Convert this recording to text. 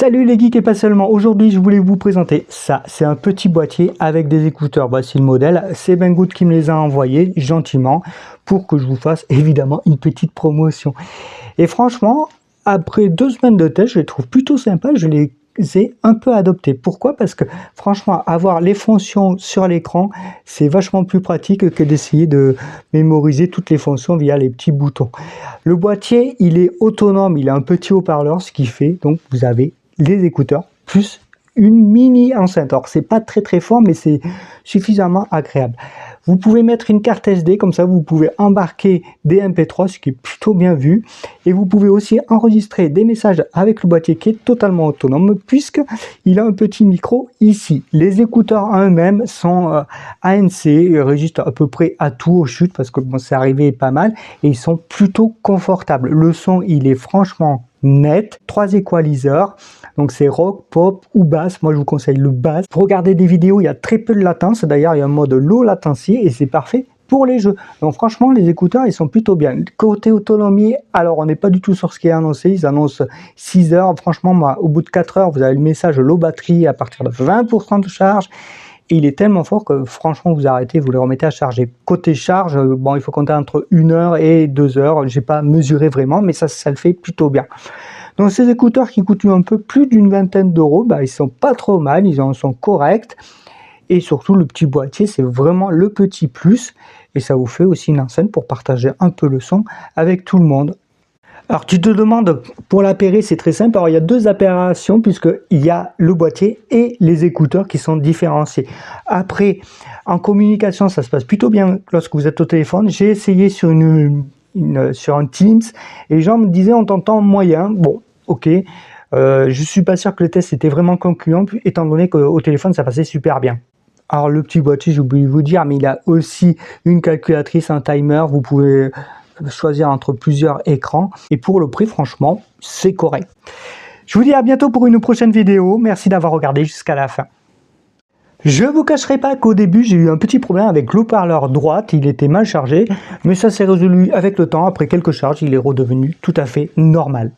Salut les geeks et pas seulement, aujourd'hui je voulais vous présenter ça, c'est un petit boîtier avec des écouteurs, voici le modèle, c'est Banggood qui me les a envoyés gentiment pour que je vous fasse évidemment une petite promotion. Et franchement, après 2 semaines de test, je les trouve plutôt sympas, je les ai un peu adoptés. Pourquoi? Parce que franchement, avoir les fonctions sur l'écran, c'est vachement plus pratique que d'essayer de mémoriser toutes les fonctions via les petits boutons. Le boîtier, il est autonome, il a un petit haut-parleur, ce qui fait, donc vous avez les écouteurs plus une mini enceinte. Alors c'est pas très fort, mais c'est suffisamment agréable. Vous pouvez mettre une carte SD, comme ça vous pouvez embarquer des MP3, ce qui est plutôt bien vu. Et vous pouvez aussi enregistrer des messages avec le boîtier qui est totalement autonome, puisqu'il a un petit micro ici. Les écouteurs en eux-mêmes sont ANC, ils résistent à peu près à tout, aux chutes, parce que bon, c'est arrivé pas mal, et ils sont plutôt confortables. Le son, il est franchement net, 3 équaliseurs, donc c'est rock, pop ou basse. Moi je vous conseille le basse. Pour regarder des vidéos, il y a très peu de latence, d'ailleurs il y a un mode low latency et c'est parfait pour les jeux. Donc franchement les écouteurs ils sont plutôt bien. Côté autonomie, alors on n'est pas du tout sur ce qui est annoncé, ils annoncent 6 heures, franchement moi au bout de 4 heures vous avez le message low batterie à partir de 20% de charge. Et il est tellement fort que franchement vous arrêtez, vous les remettez à charger. Côté charge, bon il faut compter entre 1 heure et 2 heures, j'ai pas mesuré vraiment, mais ça le fait plutôt bien. Donc ces écouteurs qui coûtent un peu plus d'une vingtaine d'euros, ils sont pas trop mal, ils en sont corrects. Et surtout le petit boîtier, c'est vraiment le petit plus. Et ça vous fait aussi une enceinte pour partager un peu le son avec tout le monde. Alors tu te demandes, pour l'appairer c'est très simple, alors il y a 2 appairations puisqu'il y a le boîtier et les écouteurs qui sont différenciés. Après, en communication ça se passe plutôt bien lorsque vous êtes au téléphone. J'ai essayé sur sur un Teams et les gens me disaient on t'entend moyen, bon ok, je suis pas sûr que le test était vraiment concluant étant donné qu'au téléphone ça passait super bien. Alors le petit boîtier, j'ai oublié de vous dire, mais il a aussi une calculatrice, un timer, vous pouvez choisir entre plusieurs écrans et pour le prix franchement c'est correct. Je vous dis à bientôt pour une prochaine vidéo, merci d'avoir regardé jusqu'à la fin. Je vous cacherai pas qu'au début j'ai eu un petit problème avec l'haut-parleur droite, il était mal chargé, mais ça s'est résolu avec le temps, après quelques charges il est redevenu tout à fait normal.